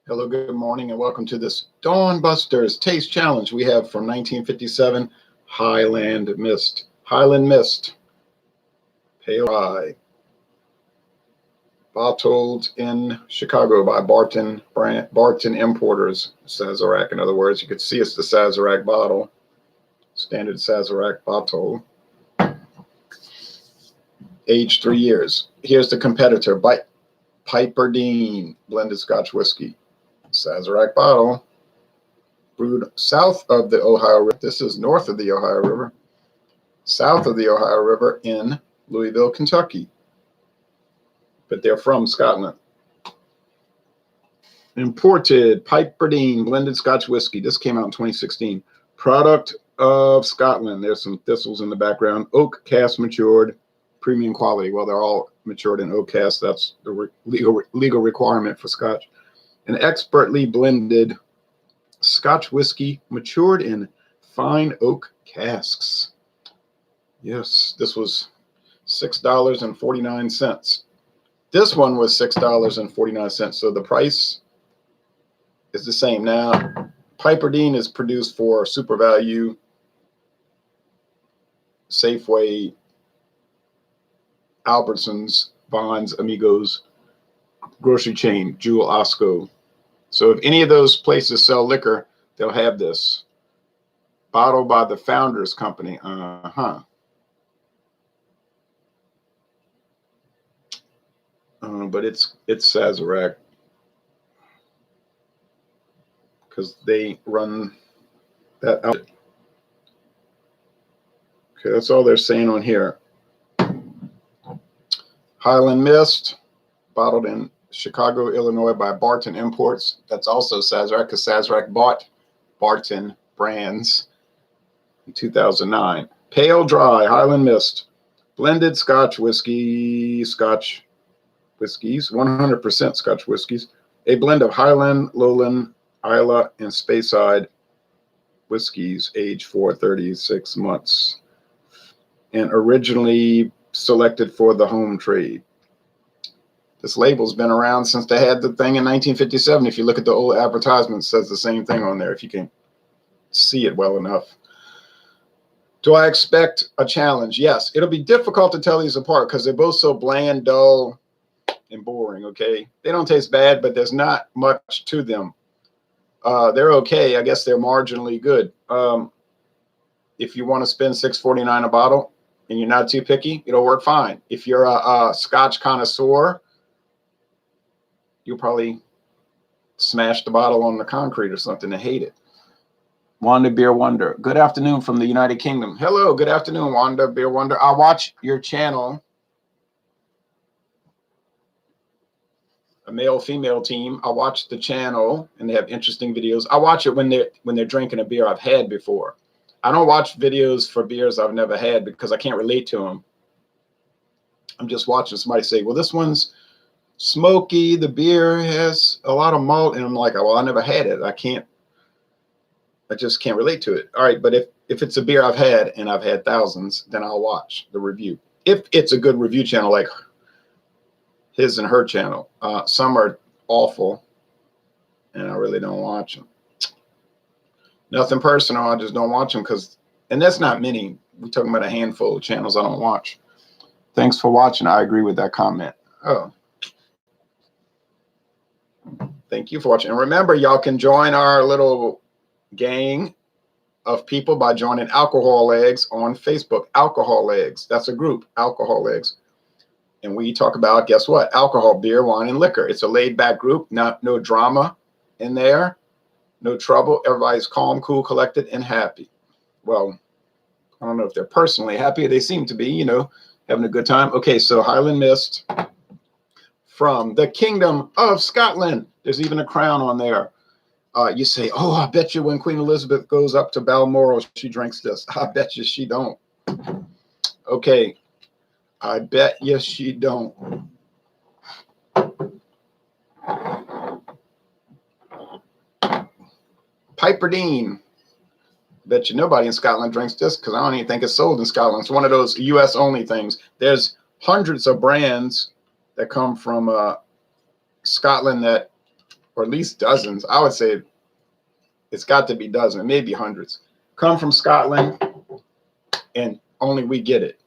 Hello, good morning, and welcome to this Dawn Busters Taste Challenge. We have from 1957 Highland Mist. Highland Mist, pale rye, bottled in Chicago by Barton Importers. Sazerac, in other words. You could see it's the Sazerac bottle, standard Sazerac bottle. Aged 3 years. Here's the competitor, Piperdean blended Scotch whiskey. Sazerac bottle, brewed south of the Ohio River. This is north of the Ohio River, south of the Ohio River in Louisville, Kentucky. But they're from Scotland. Imported Piperdean blended Scotch whiskey. This came out in 2016. Product of Scotland. There's some thistles in the background. Oak cask matured, premium quality. Well, they're all matured in oak cask. That's the legal requirement for Scotch. An expertly blended Scotch whiskey matured in fine oak casks. Yes, this was $6.49. This one was $6.49. So the price is the same. Now, Piperdean is produced for Super Value, Safeway, Albertsons, Vons, Amigos, grocery chain, Jewel Osco. So if any of those places sell liquor, they'll have this. Bottled by the Founders Company. But it's Sazerac, because they run that out. Okay, that's all they're saying on here. Highland Mist, bottled in Chicago, Illinois by Barton Imports. That's also Sazerac, because Sazerac bought Barton Brands in 2009. Pale Dry Highland Mist, blended Scotch whiskey, Scotch whiskeys, 100% Scotch whiskeys, a blend of Highland, Lowland, Islay, and Speyside whiskeys, aged for 36 months, and originally selected for the home trade. This label's been around since they had the thing in 1957. If you look at the old advertisement, it says the same thing on there, if you can see it well enough. Do I expect a challenge? Yes. It'll be difficult to tell these apart because they're both so bland, dull, and boring, okay? They don't taste bad, but there's not much to them. They're okay. I guess they're marginally good. If you want to spend $6.49 a bottle and you're not too picky, it'll work fine. If you're a Scotch connoisseur, you'll probably smash the bottle on the concrete or something and hate it. Wanda Beer Wonder. Good afternoon from the United Kingdom. Hello, good afternoon, Wanda Beer Wonder. I watch your channel. A male-female team. I watch the channel and they have interesting videos. I watch it when they're drinking a beer I've had before. I don't watch videos for beers I've never had because I can't relate to them. I'm just watching somebody say, well, this one's smoky, the beer has a lot of malt, and I'm like, well, I never had it. I just can't relate to it. All right, but if it's a beer I've had and I've had thousands, then I'll watch the review. If it's a good review channel like his and her channel. Some are awful, and I really don't watch them. Nothing personal, I just don't watch them and that's not many. We're talking about a handful of channels I don't watch. Thanks for watching. I agree with that comment. Oh. Thank you for watching. And remember, y'all can join our little gang of people by joining Alcohol Eggs on Facebook. Alcohol Eggs. That's a group, Alcohol Eggs. And we talk about, guess what? Alcohol, beer, wine, and liquor. It's a laid-back group. No drama in there. No trouble. Everybody's calm, cool, collected, and happy. Well, I don't know if they're personally happy. They seem to be, having a good time. Okay, so Highland Mist from the Kingdom of Scotland. There's even a crown on there. You say, oh, I bet you when Queen Elizabeth goes up to Balmoral, she drinks this. I bet you she don't. Okay, I bet you she don't. Piperdean. Bet you nobody in Scotland drinks this because I don't even think it's sold in Scotland. It's one of those US only things. There's hundreds of brands that come from Scotland that or at least dozens. I would say it's got to be dozens, maybe hundreds, come from Scotland, and only we get it.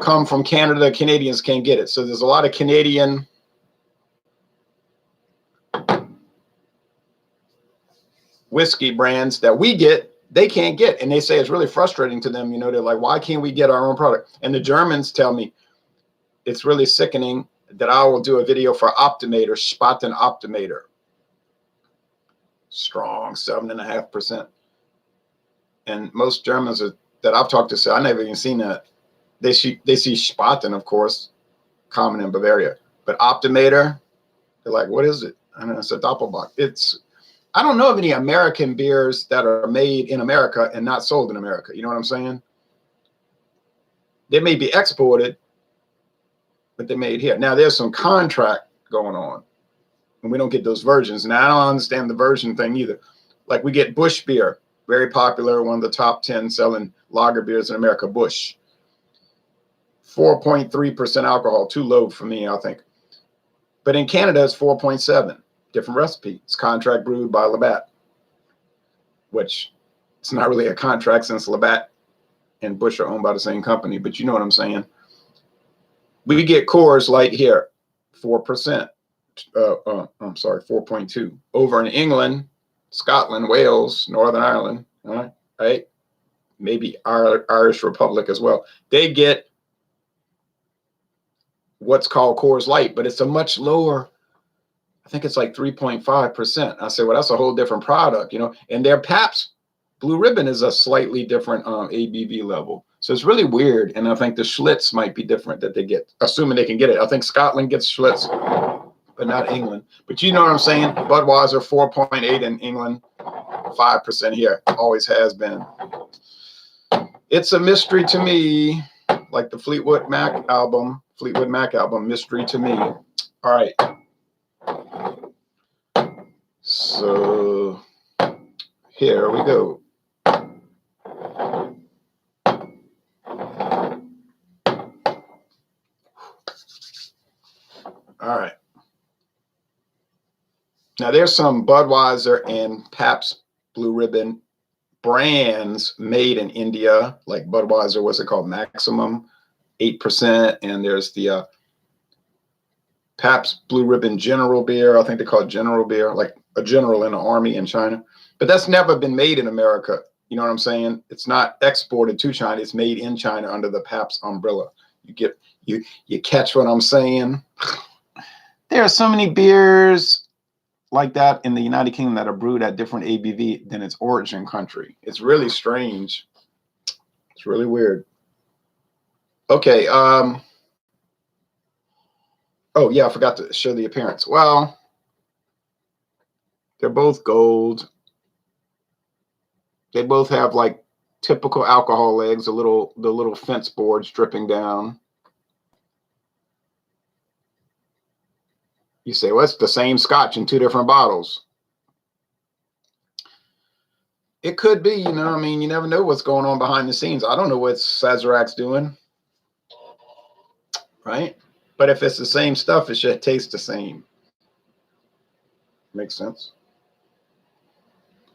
Come from Canada, Canadians can't get it. So there's a lot of Canadian whiskey brands that we get, they can't get. And they say it's really frustrating to them. You know, they're like, why can't we get our own product? And the Germans tell me it's really sickening that I will do a video for Optimator, Spaten Optimator. Strong, 7.5%. And most Germans that I've talked to say, I never even seen that. They see Spaten, of course, common in Bavaria. But Optimator, they're like, what is it? I know it's a Doppelbock. I don't know of any American beers that are made in America and not sold in America. You know what I'm saying? They may be exported, but they're made here. Now, there's some contract going on, and we don't get those versions. Now, I don't understand the version thing either. Like, we get Busch beer, very popular, one of the top 10 selling lager beers in America, Busch. 4.3% alcohol, too low for me, I think. But in Canada, it's 4.7. Different recipe. It's contract brewed by Labatt, which it's not really a contract since Labatt and Busch are owned by the same company, but you know what I'm saying. We get Coors Light here, 4%. I'm sorry, 4.2. Over in England, Scotland, Wales, Northern Ireland, right? Maybe Irish Republic as well. They get what's called Coors Light, but it's a much lower. I think it's like 3.5%. I say, well, that's a whole different product, you know. And their Pabst Blue Ribbon is a slightly different ABV level. So it's really weird. And I think the Schlitz might be different that they get, assuming they can get it. I think Scotland gets Schlitz, but not England. But you know what I'm saying? Budweiser 4.8 in England, 5% here. Always has been. It's a mystery to me, like the Fleetwood Mac album, mystery to me. All right. So here we go. All right. Now there's some Budweiser and Pabst Blue Ribbon brands made in India, like Budweiser, what's it called? Maximum, 8%. And there's the Pabst Blue Ribbon General Beer. I think they call it General Beer, like a general in the army in China. But that's never been made in America. You know what I'm saying? It's not exported to China. It's made in China under the Pabst umbrella. You catch what I'm saying? There are so many beers like that in the United Kingdom that are brewed at different ABV than its origin country. It's really strange. It's really weird. Okay. Oh yeah, I forgot to show the appearance. Well, they're both gold. They both have like typical alcohol legs, the little fence boards dripping down. You say, well, it's the same scotch in two different bottles. It could be, you know, I mean, you never know what's going on behind the scenes. I don't know what Sazerac's doing, right? But if it's the same stuff, it should taste the same. Makes sense.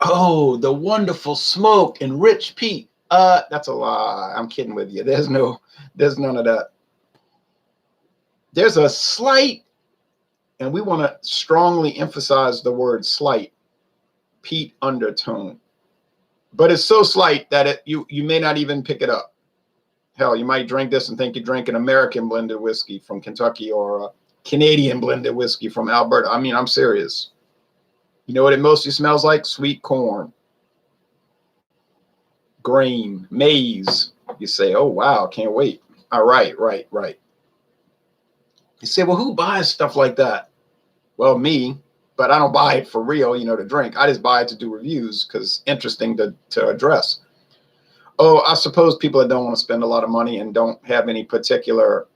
Oh, the wonderful smoke and rich peat. That's a lie. I'm kidding with you. There's none of that. There's a slight, and we want to strongly emphasize the word slight, peat undertone. But it's so slight that you may not even pick it up. Hell, you might drink this and think you drink an American blended whiskey from Kentucky or a Canadian blended whiskey from Alberta. I mean, I'm serious. You know what it mostly smells like? Sweet corn, grain, maize. You say, oh, wow, can't wait. All right. You say, well, who buys stuff like that? Well, me, but I don't buy it for real, you know, to drink. I just buy it to do reviews because it's interesting to address. Oh, I suppose people that don't want to spend a lot of money and don't have any particular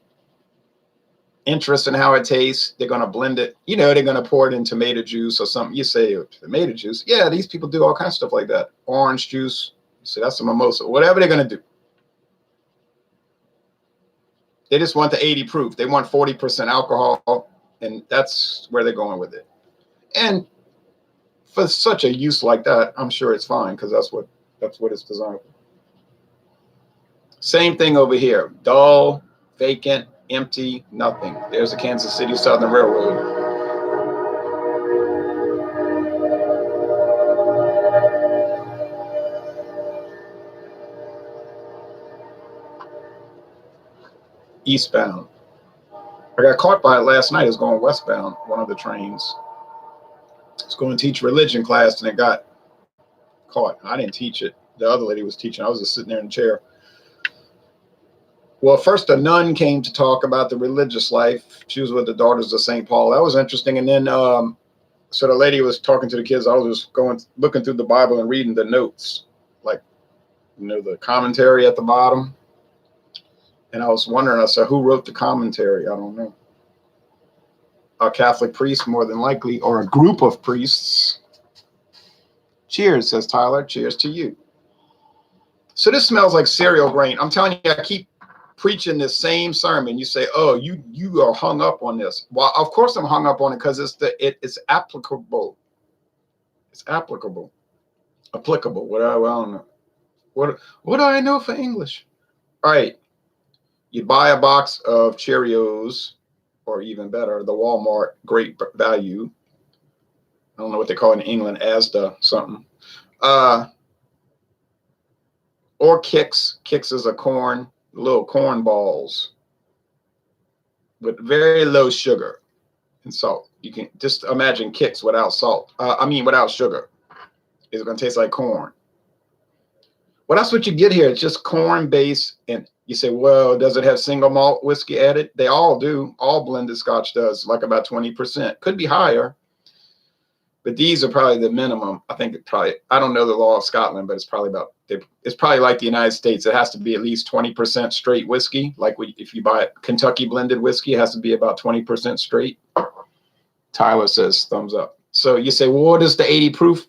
interest in how it tastes, they're going to blend it. You know, they're going to pour it in tomato juice or something. You say tomato juice. Yeah, these people do all kinds of stuff like that. Orange juice. You say that's a mimosa. Whatever they're going to do. They just want the 80 proof. They want 40% alcohol, and that's where they're going with it. And for such a use like that, I'm sure it's fine because that's what it's designed for. Same thing over here. Dull, vacant, empty, nothing. There's the Kansas City Southern Railroad. Eastbound. I got caught by it last night. It was going westbound, one of the trains. I was going to teach religion class and it got caught. I didn't teach it. The other lady was teaching. I was just sitting there in the chair. Well, first a nun came to talk about the religious life. She was with the Daughters of St. Paul. That was interesting. And then so the lady was talking to the kids. I was just looking through the Bible and reading the notes, like, the commentary at the bottom. And I was wondering, I said, who wrote the commentary? I don't know. A Catholic priest, more than likely, or a group of priests. Cheers, says Tyler. Cheers to you. So this smells like cereal grain. I'm telling you, I keep preaching this same sermon. You say, oh, you are hung up on this. Well, of course I'm hung up on it because it's applicable. It's applicable. Applicable. I don't know. What do I know for English? All right. You buy a box of Cheerios, or even better, the Walmart Great Value. I don't know what they call it in England, Asda something. Or Kix. Kix is a little corn balls with very low sugar and salt. You can just imagine Kix without salt. Without sugar. It's going to taste like corn. Well, that's what you get here. It's just corn base. And you say, well, does it have single malt whiskey added? They all do. All blended Scotch does, like about 20%. Could be higher. But these are probably the minimum. I think I don't know the law of Scotland, but it's probably like the United States. It has to be at least 20% straight whiskey. Like if you buy Kentucky blended whiskey, it has to be about 20% straight. Tyler says thumbs up. So you say, well, what is the 80 proof?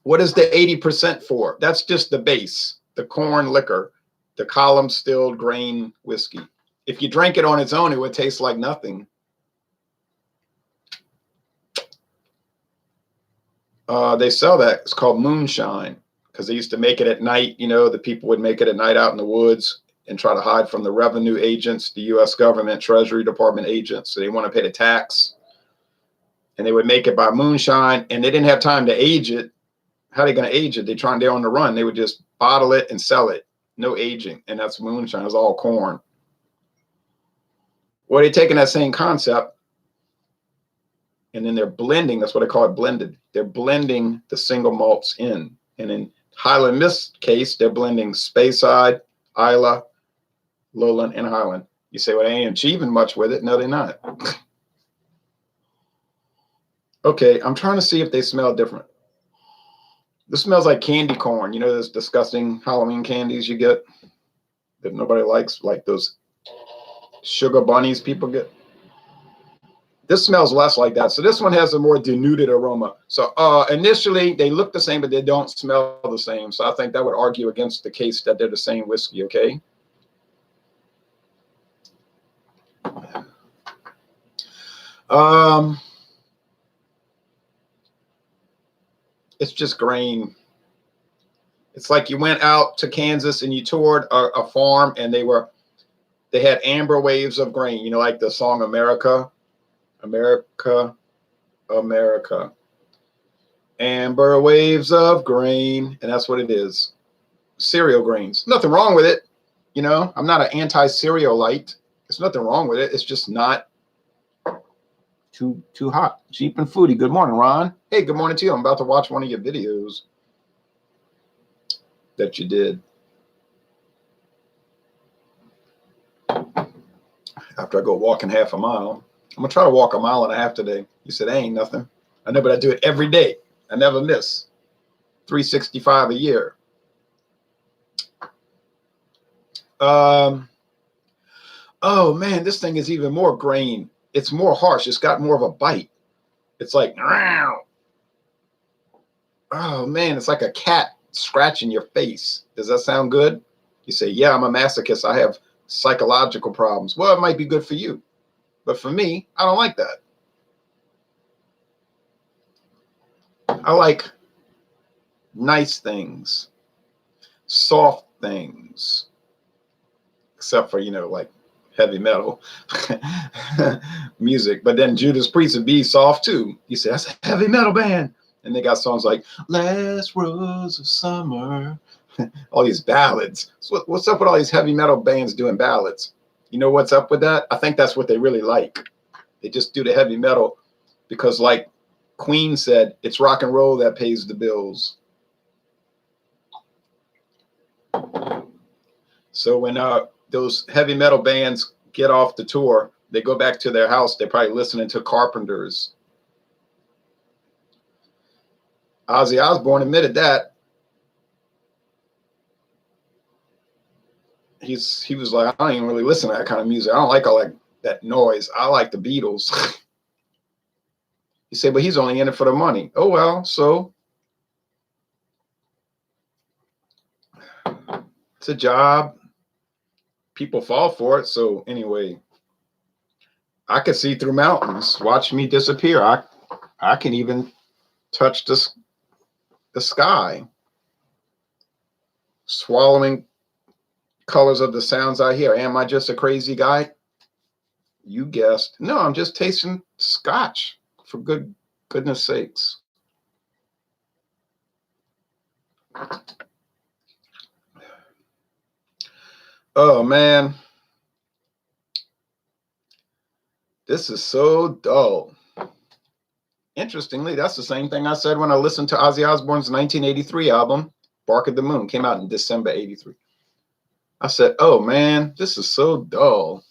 What is the 80% for? That's just the base, the corn liquor, the column distilled grain whiskey. If you drank it on its own, it would taste like nothing. They sell that. It's called moonshine because they used to make it at night. The people would make it at night out in the woods and try to hide from the revenue agents, the U.S. government, Treasury Department agents. So they want to pay the tax. And they would make it by moonshine, and they didn't have time to age it. How are they going to age it? They're on the run. They would just bottle it and sell it. No aging. And that's moonshine. It's all corn. Well, they're taking that same concept, and then they're blending. That's what I call it, blended. They're blending the single malts in. And in Highland Mist case, they're blending Speyside, Islay, Lowland, and Highland. You say, well, they ain't achieving much with it. No, they're not. Okay, I'm trying to see if they smell different. This smells like candy corn. Those disgusting Halloween candies you get that nobody likes, like those sugar bunnies people get. This smells less like that. So this one has a more denuded aroma. So initially they look the same, but they don't smell the same. So I think that would argue against the case that they're the same whiskey, okay? It's just grain. It's like you went out to Kansas and you toured a farm and they had amber waves of grain, like the song America, America, America. Amber waves of grain. And that's what it is. Cereal grains. Nothing wrong with it. I'm not an anti-cerealite. There's nothing wrong with it. It's just not too hot. Cheap and foodie. Good morning, Ron. Hey, good morning to you. I'm about to watch one of your videos that you did. After I go walking half a mile. I'm going to try to walk 1.5 miles today. You said, ain't nothing. I know, but I do it every day. I never miss. 365 a year. Oh, man, this thing is even more grain. It's more harsh. It's got more of a bite. It's like, oh, man, it's like a cat scratching your face. Does that sound good? You say, yeah, I'm a masochist. I have psychological problems. Well, it might be good for you. But for me, I don't like that. I like nice things, soft things, except for, like heavy metal music. But then Judas Priest would be soft too. You say, that's a heavy metal band. And they got songs like Last Rose of Summer, all these ballads. So what's up with all these heavy metal bands doing ballads? You know what's up with that? I think that's what they really like. They just do the heavy metal because, like Queen said, it's rock and roll that pays the bills. So when those heavy metal bands get off the tour, they go back to their house, they're probably listening to Carpenters. Ozzy Osbourne admitted that. He was like, I don't even really listen to that kind of music. I don't like all that noise. I like the Beatles. He said, but he's only in it for the money. Oh, well, so it's a job. People fall for it. So anyway, I could see through mountains. Watch me disappear. I can even touch the sky. Swallowing colors of the sounds I hear. Am I just a crazy guy? You guessed. No, I'm just tasting scotch, for goodness sakes. Oh man, this is so dull. Interestingly, that's the same thing I said when I listened to Ozzy Osbourne's 1983 album, Bark at the Moon. Came out in December 83. I said, oh man, this is so dull.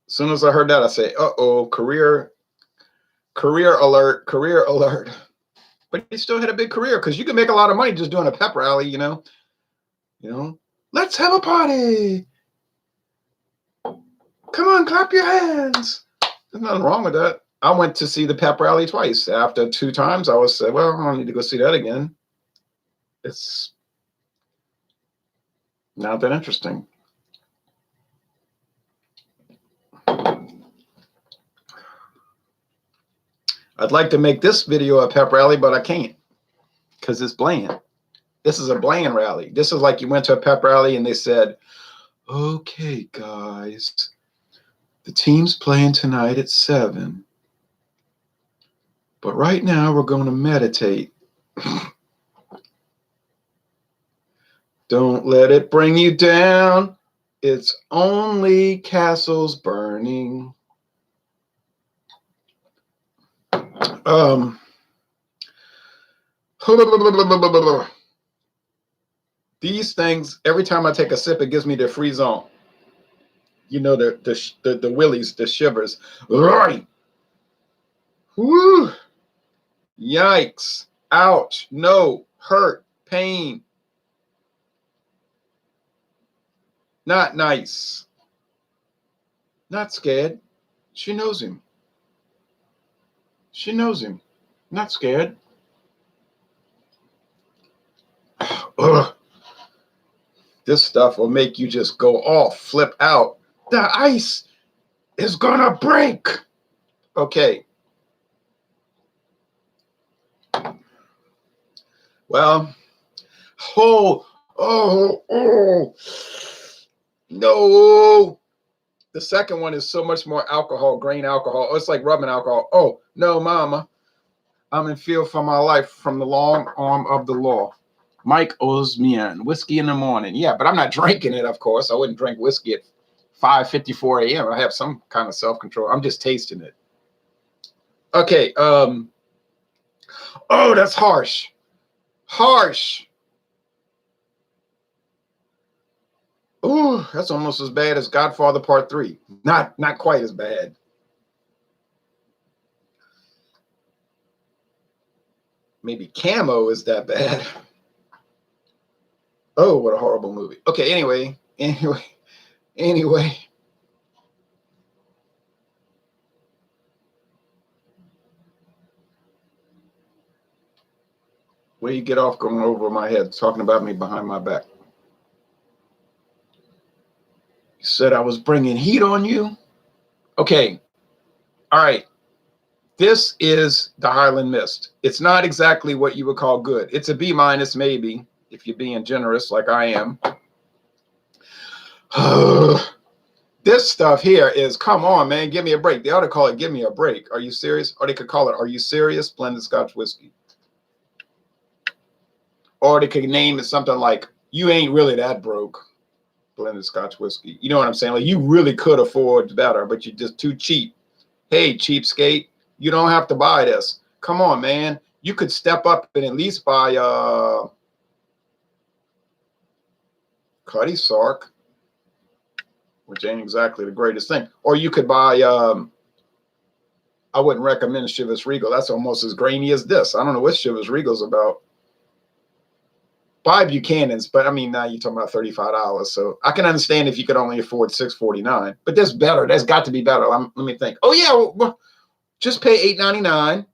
As soon as I heard that, I say, uh-oh, career alert. But he still had a big career because you can make a lot of money just doing a pep rally, you know, let's have a party. Come on, clap your hands. There's nothing wrong with that. I went to see the pep rally twice. After 2 times, I was said, well, I don't need to go see that again. It's not that interesting. I'd like to make this video a pep rally, but I can't because it's bland. This is a bland rally. This is like you went to a pep rally and they said, okay, guys, the team's playing tonight at 7. But right now we're going to meditate. Don't let it bring you down. It's only castles burning. These things, every time I take a sip, it gives me the free zone. You know, the willies, the shivers. Right. Woo. Yikes. Ouch. No. Hurt. Pain. Not nice. Not scared. She knows him. She knows him. Not scared. Ugh. This stuff will make you just go off, flip out. The ice is gonna break. Okay. Well, oh, no. The second one is so much more alcohol, grain alcohol. Oh, it's like rubbing alcohol. Oh, no, mama. I'm in fear for my life from the long arm of the law. Mike Osmian, whiskey in the morning. Yeah, but I'm not drinking it, of course. I wouldn't drink whiskey at 5:54 a.m. I have some kind of self-control. I'm just tasting it. Okay. Oh, that's harsh. Harsh. Oh, that's almost as bad as Godfather Part 3. Not quite as bad. Maybe Camo is that bad. Oh, what a horrible movie. Okay, anyway. Where you get off going over my head, talking about me behind my back? You said I was bringing heat on you? Okay. All right. This is the Highland Mist. It's not exactly what you would call good. It's a B minus maybe, if you're being generous like I am. This stuff here is, come on, man, give me a break. They ought to call it Give Me a Break. Are you serious? Or they could call it Are You Serious? Blended Scotch Whiskey. Or they could name it something like You Ain't Really That Broke. Blended Scotch Whiskey. You know what I'm saying? Like, you really could afford better, but you're just too cheap. Hey, cheapskate, you don't have to buy this. Come on, man. You could step up and at least buy Cuddy Sark, which ain't exactly the greatest thing. Or you could buy, I wouldn't recommend Chivas Regal. That's almost as grainy as this. I don't know what Chivas Regal's about. Buy Buchanan's, but I mean, now you're talking about $35. So I can understand if you could only afford $6.49, but that's better. That's got to be better. Let me think. Oh yeah, well, just pay $8.99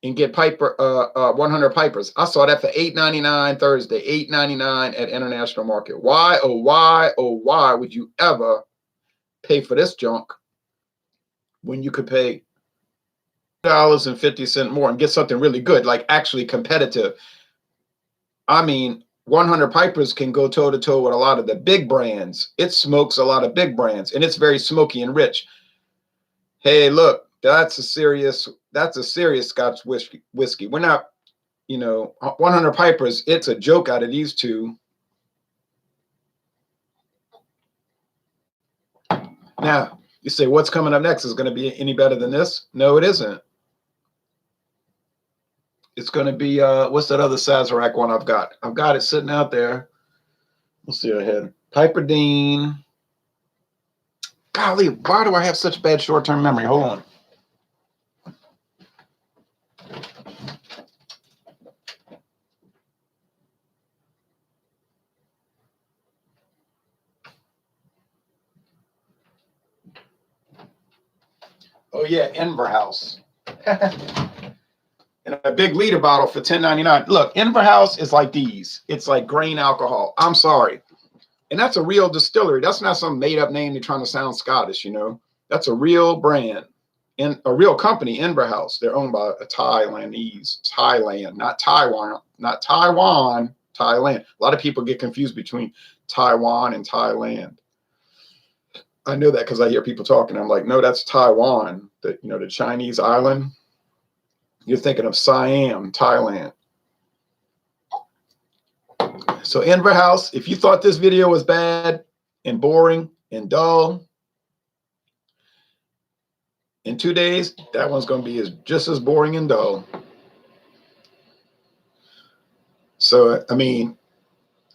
and get 100 Pipers. I saw that for $8.99 Thursday, $8.99 at International Market. Why, oh why, oh why would you ever pay for this junk when you could pay $50 more and get something really good, like actually competitive? I mean, 100 Pipers can go toe to toe with a lot of the big brands. It smokes a lot of big brands, and it's very smoky and rich. Hey, look, that's a serious Scotch whiskey. We're not, 100 Pipers. It's a joke out of these two. Now, you say, what's coming up next is going to be any better than this? No, it isn't. It's going to be, what's that other Sazerac one I've got? I've got it sitting out there. Let's see ahead. Piperdean. Golly, why do I have such bad short-term memory? Hold on. Oh, yeah, Inverhouse. And a big liter bottle for $10.99. Look, Inverhouse is like these. It's like grain alcohol. I'm sorry. And that's a real distillery. That's not some made-up name they're trying to sound Scottish, That's a real brand. And a real company, Inverhouse. They're owned by a Thailand, not Taiwan. Not Taiwan, Thailand. A lot of people get confused between Taiwan and Thailand. I know that because I hear people talking. I'm like, no, that's Taiwan, the Chinese island. You're thinking of Siam, Thailand. So Inverhouse, if you thought this video was bad and boring and dull, in 2 days, that one's going to be just as boring and dull. So, I mean,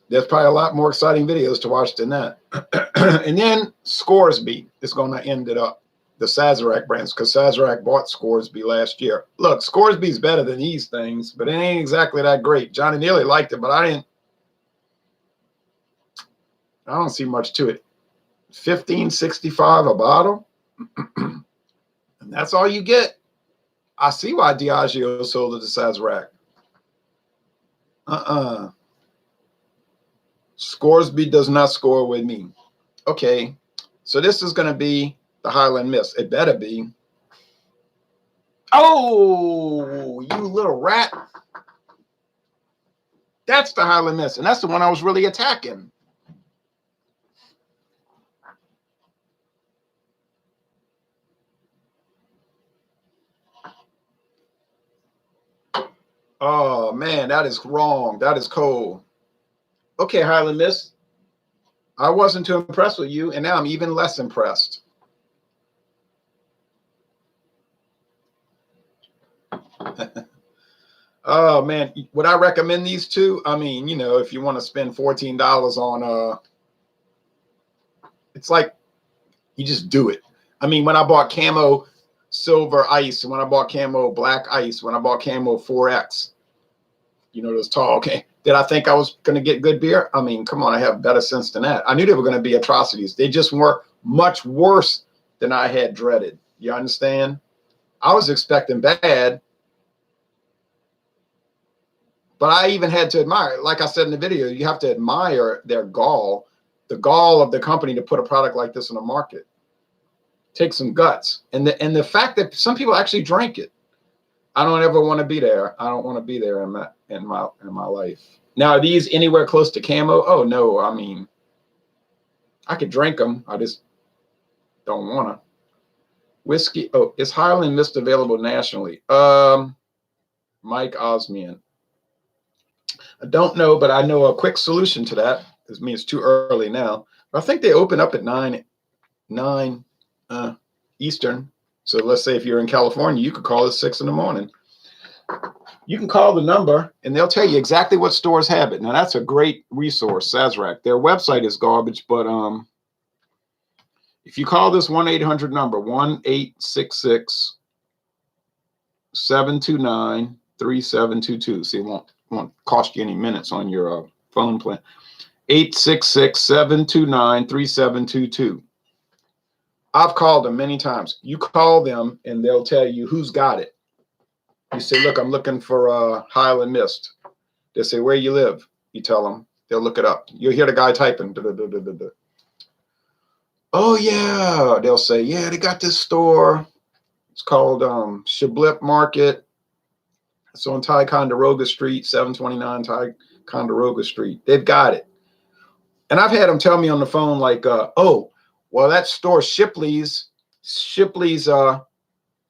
there's probably a lot more exciting videos to watch than that. And then Scoresby is going to end it up. The Sazerac brands, because Sazerac bought Scoresby last year. Look, Scoresby's better than these things, but it ain't exactly that great. Johnny Neely liked it, but I don't see much to it. $15.65 a bottle, and that's all you get. I see why Diageo sold it to Sazerac. Scoresby does not score with me. Okay, so this is going to be the Highland Mist. It better be. Oh, you little rat. That's the Highland Mist, and that's the one I was really attacking. Oh, man, that is wrong. That is cold. Okay, Highland Mist. I wasn't too impressed with you, and now I'm even less impressed. Oh, man. Would I recommend these two? I mean, if you want to spend $14 on, it's like you just do it. I mean, when I bought Camo Silver Ice, when I bought Camo Black Ice, when I bought Camo 4X, those tall, okay. Did I think I was going to get good beer? I mean, come on, I have better sense than that. I knew they were going to be atrocities. They just were much worse than I had dreaded. You understand? I was expecting bad, but I even had to admire, like I said in the video, you have to admire their gall, the gall of the company to put a product like this in the market. Take some guts. And the fact that some people actually drank it. I don't ever want to be there. I don't want to be there in my life. Now, are these anywhere close to camo? Oh no, I mean, I could drink them. I just don't want to. Whiskey. Oh, is Highland Mist available nationally? Mike Osmian. I don't know, but I know a quick solution to that. This means it's too early now. I think they open up at 9 Eastern. So let's say if you're in California, you could call at 6 in the morning. You can call the number and they'll tell you exactly what stores have it. Now that's a great resource, Sazerac. Their website is garbage, but if you call this 1-800 number, 1-866-729-3722. See, it won't cost you any minutes on your phone plan. 866-729-3722. I've called them many times. You call them and they'll tell you who's got it. You say, look, I'm looking for Highland Mist. They say, where you live? You tell them. They'll look it up. You'll hear the guy typing. Oh, yeah. They'll say, yeah, they got this store. It's called Shiblip Market. It's on Ticonderoga Street, 729 Ticonderoga Street. They've got it. And I've had them tell me on the phone like, oh, well, that store Shipley's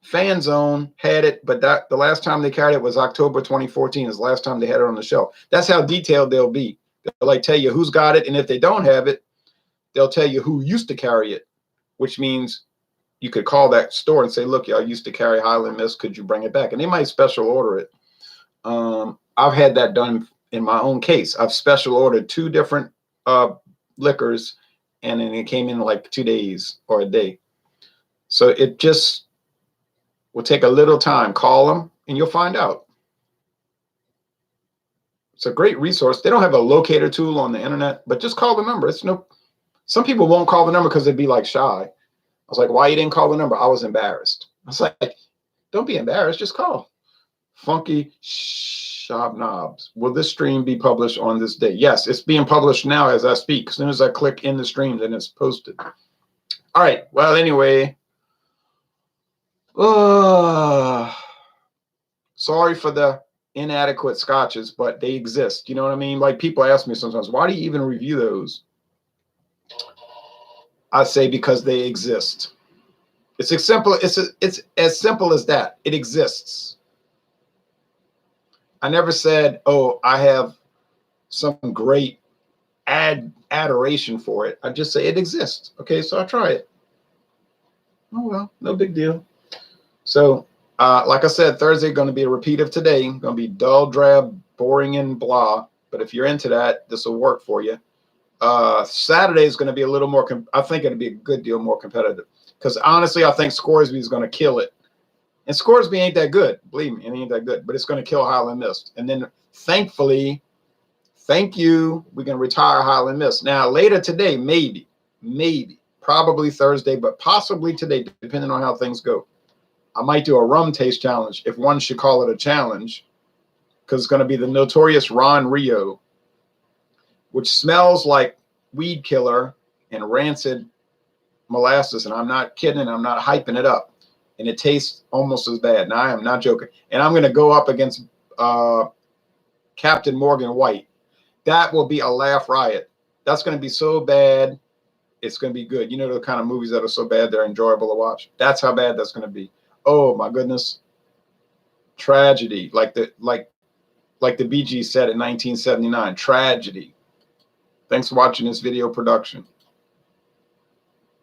Fan Zone had it, but the last time they carried it was October 2014 is the last time they had it on the shelf. That's how detailed they'll be. They'll like tell you who's got it, and if they don't have it, they'll tell you who used to carry it, which means you could call that store and say, look, y'all used to carry Highland Mist. Could you bring it back? And they might special order it. I've had that done in my own case. I've special ordered 2 different liquors, and then it came in like 2 days or a day. So it just will take a little time. Call them and you'll find out. It's a great resource. They don't have a locator tool on the internet, but just call the number. Some people won't call the number because they'd be like shy. I was like, why you didn't call the number? I was embarrassed. I was like, don't be embarrassed, just call. Funky Shop Knobs. Will this stream be published on this day? Yes, it's being published now as I speak. As soon as I click in the stream, then it's posted. All right. Well, anyway. Sorry for the inadequate scotches, but they exist. You know what I mean? Like people ask me sometimes, why do you even review those? I say because they exist. It's as simple. It's as simple as that. It exists. I never said, oh, I have some great adoration for it. I just say it exists. Okay, so I try it. Oh well, no big deal. So, like I said, Thursday going to be a repeat of today. Going to be dull, drab, boring, and blah. But if you're into that, this will work for you. Saturday is going to be a little more. I think it'll be a good deal more competitive. Because honestly, I think Scoresby is going to kill it. And Scoresby ain't that good. Believe me, it ain't that good. But it's going to kill Highland Mist. And then, thankfully, thank you, we can retire Highland Mist. Now, later today, maybe, probably Thursday, but possibly today, depending on how things go. I might do a rum taste challenge, if one should call it a challenge, because it's going to be the notorious Ron Rio, which smells like weed killer and rancid molasses. And I'm not kidding. I'm not hyping it up. And it tastes almost as bad. Now, I am not joking. And I'm going to go up against Captain Morgan White. That will be a laugh riot. That's going to be so bad, it's going to be good. You know the kind of movies that are so bad they're enjoyable to watch? That's how bad that's going to be. Oh my goodness. Tragedy. Like the Bee Gees said in 1979. Tragedy. Thanks for watching this video production.